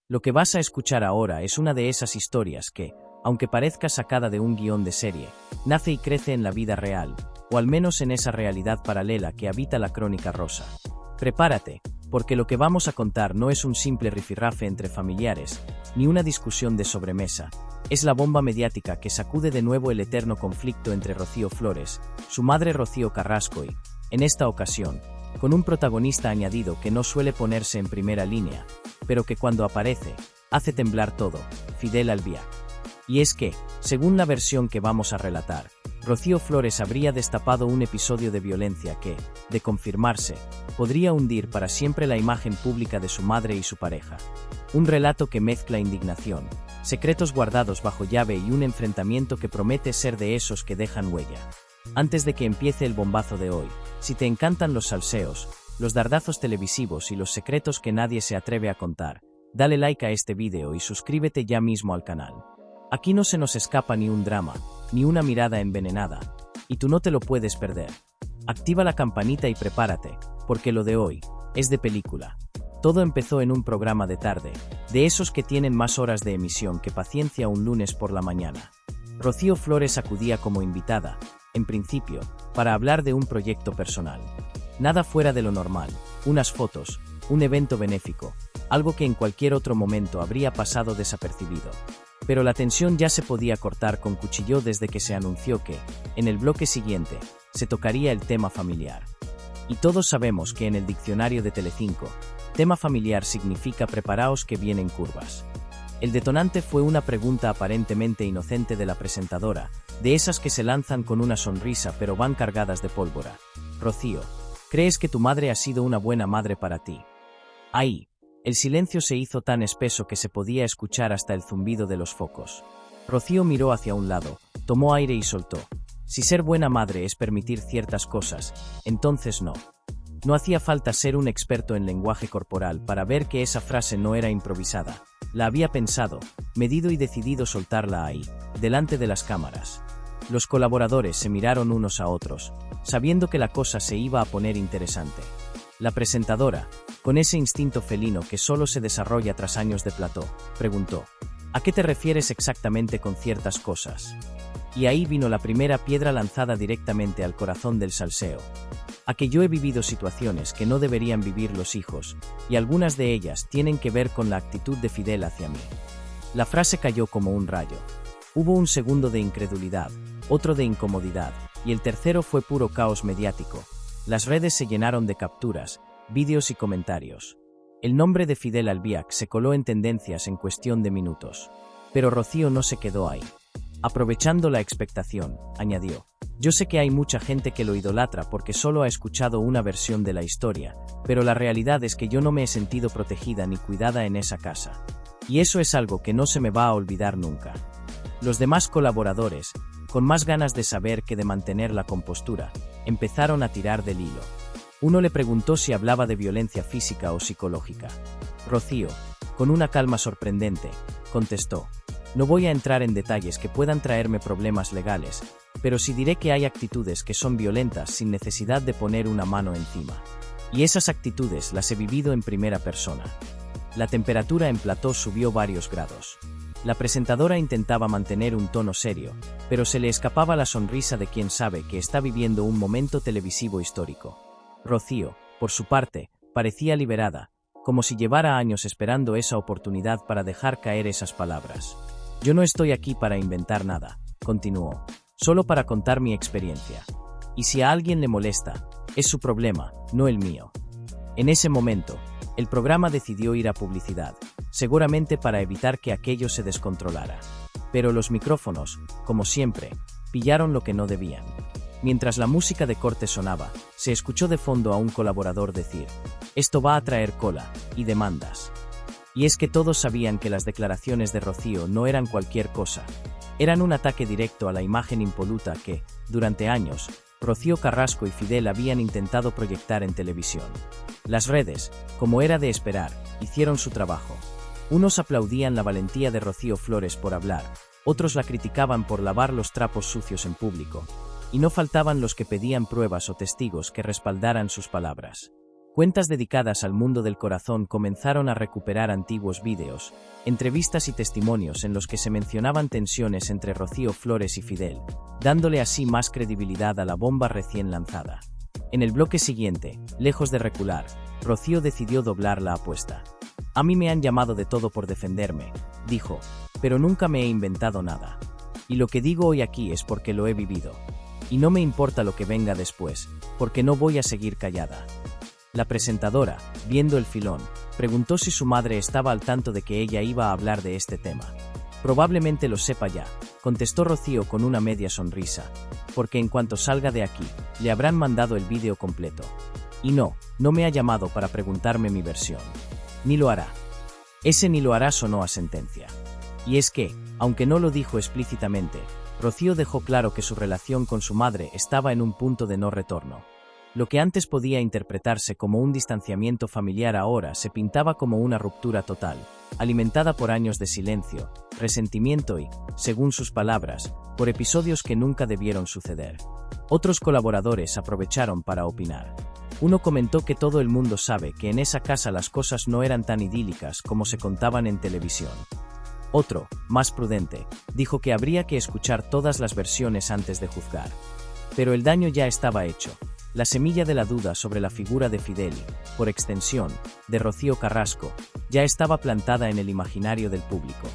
Lo que vas a escuchar ahora es una de esas historias que, aunque parezca sacada de un guión de serie, nace y crece en la vida real, o al menos en esa realidad paralela que habita la Crónica Rosa. Prepárate, porque lo que vamos a contar no es un simple rifirrafe entre familiares, ni una discusión de sobremesa. Es la bomba mediática que sacude de nuevo el eterno conflicto entre Rocío Flores, su madre Rocío Carrasco y, en esta ocasión, con un protagonista añadido que no suele ponerse en primera línea, pero que cuando aparece, hace temblar todo, Fidel Albiac. Y es que, según la versión que vamos a relatar, Rocío Flores habría destapado un episodio de violencia que, de confirmarse, podría hundir para siempre la imagen pública de su madre y su pareja. Un relato que mezcla indignación, secretos guardados bajo llave y un enfrentamiento que promete ser de esos que dejan huella. Antes de que empiece el bombazo de hoy, si te encantan los salseos, los dardazos televisivos y los secretos que nadie se atreve a contar, dale like a este vídeo y suscríbete ya mismo al canal. Aquí no se nos escapa ni un drama, ni una mirada envenenada, y tú no te lo puedes perder. Activa la campanita y prepárate, porque lo de hoy es de película. Todo empezó en un programa de tarde, de esos que tienen más horas de emisión que paciencia un lunes por la mañana. Rocío Flores acudía como invitada, en principio, para hablar de un proyecto personal. Nada fuera de lo normal, unas fotos, un evento benéfico, algo que en cualquier otro momento habría pasado desapercibido. Pero la tensión ya se podía cortar con cuchillo desde que se anunció que, en el bloque siguiente, se tocaría el tema familiar. Y todos sabemos que en el diccionario de Telecinco, tema familiar significa preparaos que vienen curvas. El detonante fue una pregunta aparentemente inocente de la presentadora, de esas que se lanzan con una sonrisa pero van cargadas de pólvora. Rocío, ¿crees que tu madre ha sido una buena madre para ti? Ahí, el silencio se hizo tan espeso que se podía escuchar hasta el zumbido de los focos. Rocío miró hacia un lado, tomó aire y soltó. Si ser buena madre es permitir ciertas cosas, entonces no. No hacía falta ser un experto en lenguaje corporal para ver que esa frase no era improvisada. La había pensado, medido y decidido soltarla ahí, delante de las cámaras. Los colaboradores se miraron unos a otros, sabiendo que la cosa se iba a poner interesante. La presentadora, con ese instinto felino que solo se desarrolla tras años de plató, preguntó: ¿a qué te refieres exactamente con ciertas cosas? Y ahí vino la primera piedra lanzada directamente al corazón del salseo. A que yo he vivido situaciones que no deberían vivir los hijos, y algunas de ellas tienen que ver con la actitud de Fidel hacia mí. La frase cayó como un rayo. Hubo un segundo de incredulidad, otro de incomodidad, y el tercero fue puro caos mediático. Las redes se llenaron de capturas, vídeos y comentarios. El nombre de Fidel Albiac se coló en tendencias en cuestión de minutos. Pero Rocío no se quedó ahí. Aprovechando la expectación, añadió: yo sé que hay mucha gente que lo idolatra porque solo ha escuchado una versión de la historia, pero la realidad es que yo no me he sentido protegida ni cuidada en esa casa. Y eso es algo que no se me va a olvidar nunca. Los demás colaboradores, con más ganas de saber que de mantener la compostura, empezaron a tirar del hilo. Uno le preguntó si hablaba de violencia física o psicológica. Rocío, con una calma sorprendente, contestó: no voy a entrar en detalles que puedan traerme problemas legales, pero sí diré que hay actitudes que son violentas sin necesidad de poner una mano encima. Y esas actitudes las he vivido en primera persona. La temperatura en plató subió varios grados. La presentadora intentaba mantener un tono serio, pero se le escapaba la sonrisa de quien sabe que está viviendo un momento televisivo histórico. Rocío, por su parte, parecía liberada, como si llevara años esperando esa oportunidad para dejar caer esas palabras. Yo no estoy aquí para inventar nada, continuó, solo para contar mi experiencia. Y si a alguien le molesta, es su problema, no el mío. En ese momento, el programa decidió ir a publicidad, seguramente para evitar que aquello se descontrolara. Pero los micrófonos, como siempre, pillaron lo que no debían. Mientras la música de corte sonaba, se escuchó de fondo a un colaborador decir: esto va a traer cola y demandas. Y es que todos sabían que las declaraciones de Rocío no eran cualquier cosa. Eran un ataque directo a la imagen impoluta que, durante años, Rocío Carrasco y Fidel habían intentado proyectar en televisión. Las redes, como era de esperar, hicieron su trabajo. Unos aplaudían la valentía de Rocío Flores por hablar, otros la criticaban por lavar los trapos sucios en público, y no faltaban los que pedían pruebas o testigos que respaldaran sus palabras. Cuentas dedicadas al mundo del corazón comenzaron a recuperar antiguos vídeos, entrevistas y testimonios en los que se mencionaban tensiones entre Rocío Flores y Fidel, dándole así más credibilidad a la bomba recién lanzada. En el bloque siguiente, lejos de recular, Rocío decidió doblar la apuesta. A mí me han llamado de todo por defenderme, dijo, pero nunca me he inventado nada. Y lo que digo hoy aquí es porque lo he vivido. Y no me importa lo que venga después, porque no voy a seguir callada. La presentadora, viendo el filón, preguntó si su madre estaba al tanto de que ella iba a hablar de este tema. Probablemente lo sepa ya, contestó Rocío con una media sonrisa, porque en cuanto salga de aquí, le habrán mandado el vídeo completo. Y no me ha llamado para preguntarme mi versión. Ni lo hará. Ese ni lo hará sonó a sentencia. Y es que, aunque no lo dijo explícitamente, Rocío dejó claro que su relación con su madre estaba en un punto de no retorno. Lo que antes podía interpretarse como un distanciamiento familiar ahora se pintaba como una ruptura total, alimentada por años de silencio, resentimiento y, según sus palabras, por episodios que nunca debieron suceder. Otros colaboradores aprovecharon para opinar. Uno comentó que todo el mundo sabe que en esa casa las cosas no eran tan idílicas como se contaban en televisión. Otro, más prudente, dijo que habría que escuchar todas las versiones antes de juzgar. Pero el daño ya estaba hecho. La semilla de la duda sobre la figura de Fidel y, por extensión, de Rocío Carrasco, ya estaba plantada en el imaginario del público.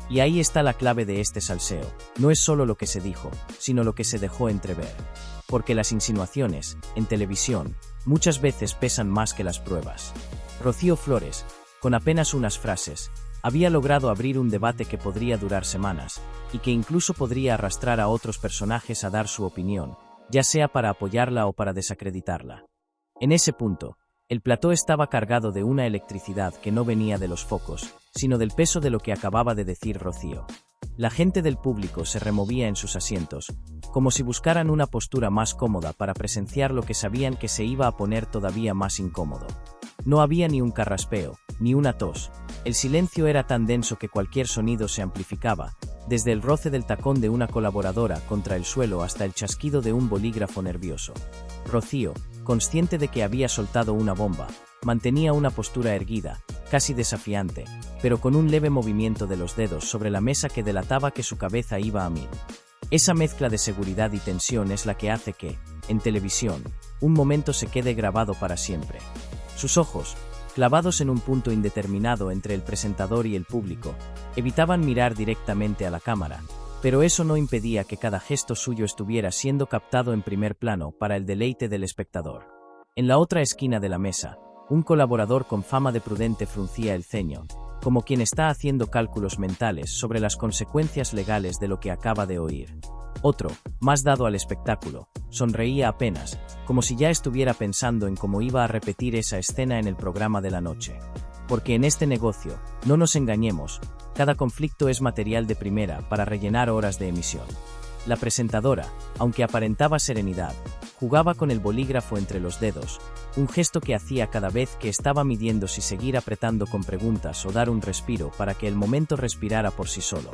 Y ahí está la clave de este salseo, no es solo lo que se dijo, sino lo que se dejó entrever. Porque las insinuaciones, en televisión, muchas veces pesan más que las pruebas. Rocío Flores, con apenas unas frases, había logrado abrir un debate que podría durar semanas, y que incluso podría arrastrar a otros personajes a dar su opinión, ya sea para apoyarla o para desacreditarla. En ese punto, el plató estaba cargado de una electricidad que no venía de los focos, sino del peso de lo que acababa de decir Rocío. La gente del público se removía en sus asientos, como si buscaran una postura más cómoda para presenciar lo que sabían que se iba a poner todavía más incómodo. No había ni un carraspeo, ni una tos. El silencio era tan denso que cualquier sonido se amplificaba, desde el roce del tacón de una colaboradora contra el suelo hasta el chasquido de un bolígrafo nervioso. Rocío, consciente de que había soltado una bomba, mantenía una postura erguida, casi desafiante, pero con un leve movimiento de los dedos sobre la mesa que delataba que su cabeza iba a mil. Esa mezcla de seguridad y tensión es la que hace que, en televisión, un momento se quede grabado para siempre. Sus ojos, clavados en un punto indeterminado entre el presentador y el público, evitaban mirar directamente a la cámara, pero eso no impedía que cada gesto suyo estuviera siendo captado en primer plano para el deleite del espectador. En la otra esquina de la mesa, un colaborador con fama de prudente fruncía el ceño, como quien está haciendo cálculos mentales sobre las consecuencias legales de lo que acaba de oír. Otro, más dado al espectáculo, sonreía apenas, como si ya estuviera pensando en cómo iba a repetir esa escena en el programa de la noche. Porque en este negocio, no nos engañemos, cada conflicto es material de primera para rellenar horas de emisión. La presentadora, aunque aparentaba serenidad, jugaba con el bolígrafo entre los dedos, un gesto que hacía cada vez que estaba midiendo si seguir apretando con preguntas o dar un respiro para que el momento respirara por sí solo.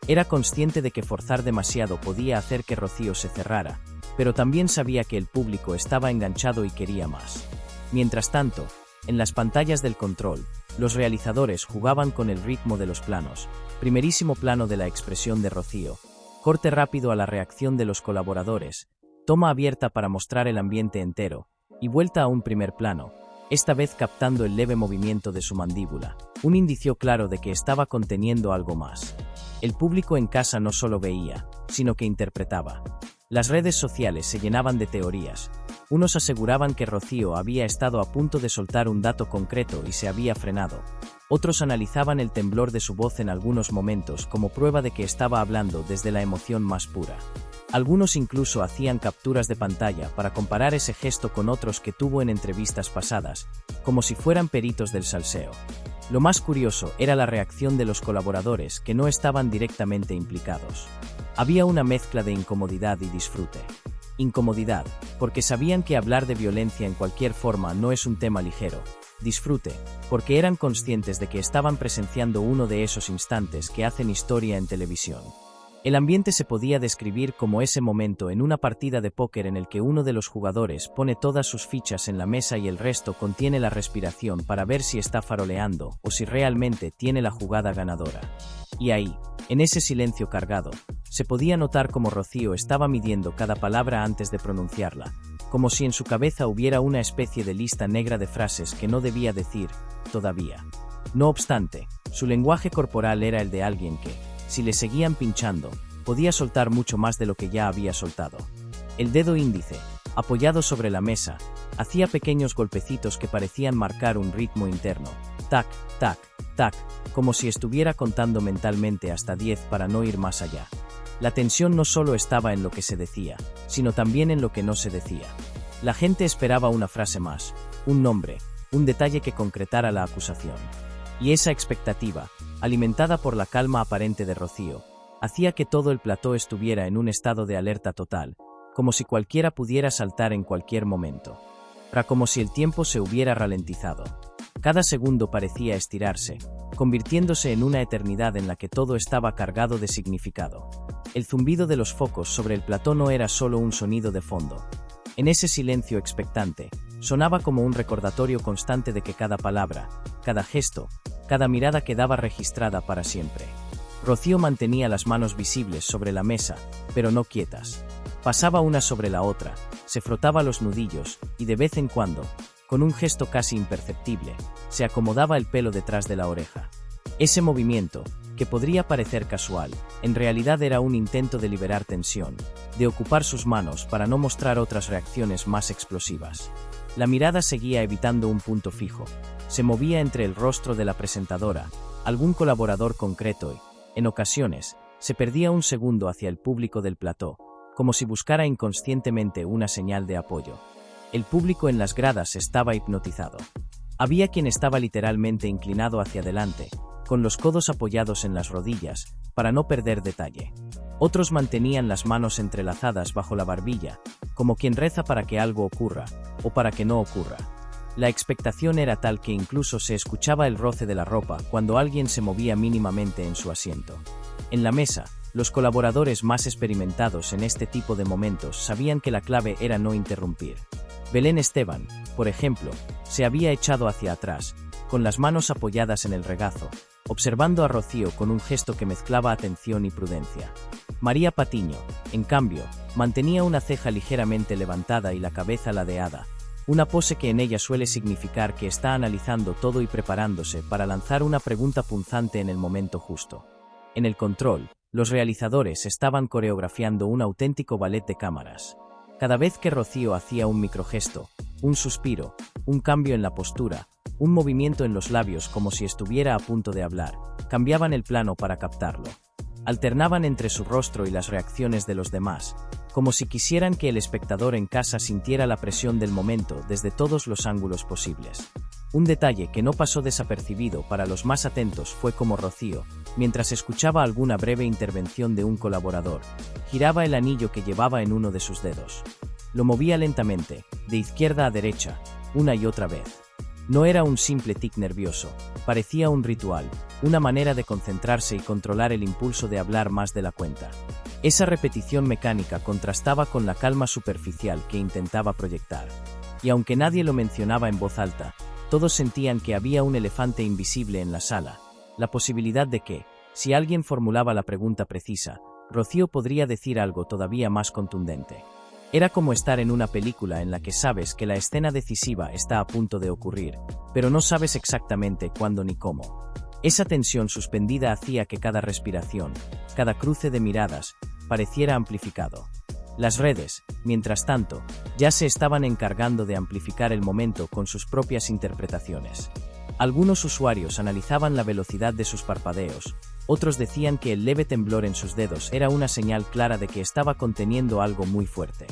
Era consciente de que forzar demasiado podía hacer que Rocío se cerrara, pero también sabía que el público estaba enganchado y quería más. Mientras tanto, en las pantallas del control, los realizadores jugaban con el ritmo de los planos, primerísimo plano de la expresión de Rocío, corte rápido a la reacción de los colaboradores, toma abierta para mostrar el ambiente entero, y vuelta a un primer plano, esta vez captando el leve movimiento de su mandíbula, un indicio claro de que estaba conteniendo algo más. El público en casa no solo veía, sino que interpretaba. Las redes sociales se llenaban de teorías. Unos aseguraban que Rocío había estado a punto de soltar un dato concreto y se había frenado. Otros analizaban el temblor de su voz en algunos momentos como prueba de que estaba hablando desde la emoción más pura. Algunos incluso hacían capturas de pantalla para comparar ese gesto con otros que tuvo en entrevistas pasadas, como si fueran peritos del salseo. Lo más curioso era la reacción de los colaboradores que no estaban directamente implicados. Había una mezcla de incomodidad y disfrute. Incomodidad, porque sabían que hablar de violencia en cualquier forma no es un tema ligero. Disfrute, porque eran conscientes de que estaban presenciando uno de esos instantes que hacen historia en televisión. El ambiente se podía describir como ese momento en una partida de póker en el que uno de los jugadores pone todas sus fichas en la mesa y el resto contiene la respiración para ver si está faroleando o si realmente tiene la jugada ganadora. Y ahí, en ese silencio cargado, se podía notar cómo Rocío estaba midiendo cada palabra antes de pronunciarla, como si en su cabeza hubiera una especie de lista negra de frases que no debía decir todavía. No obstante, su lenguaje corporal era el de alguien que, si le seguían pinchando, podía soltar mucho más de lo que ya había soltado. El dedo índice, apoyado sobre la mesa, hacía pequeños golpecitos que parecían marcar un ritmo interno. Tac, tac, tac, como si estuviera contando mentalmente hasta 10 para no ir más allá. La tensión no solo estaba en lo que se decía, sino también en lo que no se decía. La gente esperaba una frase más, un nombre, un detalle que concretara la acusación. Y esa expectativa, alimentada por la calma aparente de Rocío, hacía que todo el plató estuviera en un estado de alerta total, como si cualquiera pudiera saltar en cualquier momento. Era como si el tiempo se hubiera ralentizado. Cada segundo parecía estirarse, convirtiéndose en una eternidad en la que todo estaba cargado de significado. El zumbido de los focos sobre el plató no era solo un sonido de fondo. En ese silencio expectante, sonaba como un recordatorio constante de que cada palabra, cada gesto, cada mirada quedaba registrada para siempre. Rocío mantenía las manos visibles sobre la mesa, pero no quietas. Pasaba una sobre la otra, se frotaba los nudillos, y de vez en cuando, con un gesto casi imperceptible, se acomodaba el pelo detrás de la oreja. Ese movimiento, que podría parecer casual, en realidad era un intento de liberar tensión, de ocupar sus manos para no mostrar otras reacciones más explosivas. La mirada seguía evitando un punto fijo, se movía entre el rostro de la presentadora, algún colaborador concreto y, en ocasiones, se perdía un segundo hacia el público del plató, como si buscara inconscientemente una señal de apoyo. El público en las gradas estaba hipnotizado. Había quien estaba literalmente inclinado hacia adelante, con los codos apoyados en las rodillas, para no perder detalle. Otros mantenían las manos entrelazadas bajo la barbilla, como quien reza para que algo ocurra, o para que no ocurra. La expectación era tal que incluso se escuchaba el roce de la ropa cuando alguien se movía mínimamente en su asiento. En la mesa, los colaboradores más experimentados en este tipo de momentos sabían que la clave era no interrumpir. Belén Esteban, por ejemplo, se había echado hacia atrás, con las manos apoyadas en el regazo, observando a Rocío con un gesto que mezclaba atención y prudencia. María Patiño, en cambio, mantenía una ceja ligeramente levantada y la cabeza ladeada, una pose que en ella suele significar que está analizando todo y preparándose para lanzar una pregunta punzante en el momento justo. En el control, los realizadores estaban coreografiando un auténtico ballet de cámaras. Cada vez que Rocío hacía un microgesto, un suspiro, un cambio en la postura, un movimiento en los labios como si estuviera a punto de hablar, cambiaban el plano para captarlo. Alternaban entre su rostro y las reacciones de los demás, como si quisieran que el espectador en casa sintiera la presión del momento desde todos los ángulos posibles. Un detalle que no pasó desapercibido para los más atentos fue como Rocío, mientras escuchaba alguna breve intervención de un colaborador, giraba el anillo que llevaba en uno de sus dedos. Lo movía lentamente, de izquierda a derecha, una y otra vez. No era un simple tic nervioso, parecía un ritual, una manera de concentrarse y controlar el impulso de hablar más de la cuenta. Esa repetición mecánica contrastaba con la calma superficial que intentaba proyectar. Y aunque nadie lo mencionaba en voz alta, todos sentían que había un elefante invisible en la sala, la posibilidad de que, si alguien formulaba la pregunta precisa, Rocío podría decir algo todavía más contundente. Era como estar en una película en la que sabes que la escena decisiva está a punto de ocurrir, pero no sabes exactamente cuándo ni cómo. Esa tensión suspendida hacía que cada respiración, cada cruce de miradas, pareciera amplificado. Las redes, mientras tanto, ya se estaban encargando de amplificar el momento con sus propias interpretaciones. Algunos usuarios analizaban la velocidad de sus parpadeos, otros decían que el leve temblor en sus dedos era una señal clara de que estaba conteniendo algo muy fuerte.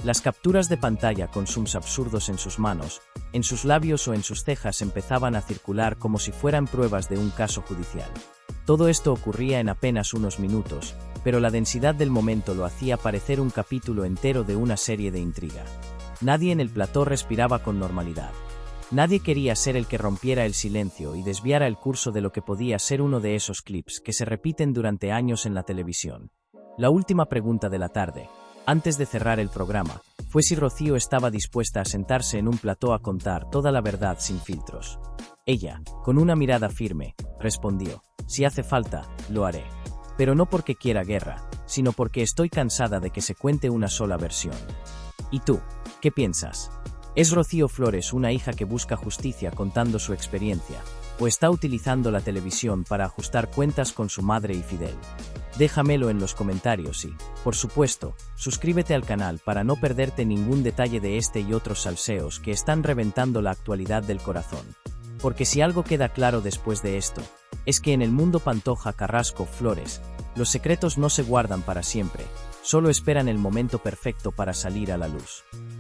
Las capturas de pantalla con zooms absurdos en sus manos, en sus labios o en sus cejas empezaban a circular como si fueran pruebas de un caso judicial. Todo esto ocurría en apenas unos minutos, pero la densidad del momento lo hacía parecer un capítulo entero de una serie de intriga. Nadie en el plató respiraba con normalidad. Nadie quería ser el que rompiera el silencio y desviara el curso de lo que podía ser uno de esos clips que se repiten durante años en la televisión. La última pregunta de la tarde, antes de cerrar el programa, fue si Rocío estaba dispuesta a sentarse en un plató a contar toda la verdad sin filtros. Ella, con una mirada firme, respondió: si hace falta, lo haré. Pero no porque quiera guerra, sino porque estoy cansada de que se cuente una sola versión. ¿Y tú, qué piensas? ¿Es Rocío Flores una hija que busca justicia contando su experiencia, o está utilizando la televisión para ajustar cuentas con su madre y Fidel? Déjamelo en los comentarios y, por supuesto, suscríbete al canal para no perderte ningún detalle de este y otros salseos que están reventando la actualidad del corazón. Porque si algo queda claro después de esto, es que en el mundo Pantoja, Carrasco, Flores, los secretos no se guardan para siempre, solo esperan el momento perfecto para salir a la luz.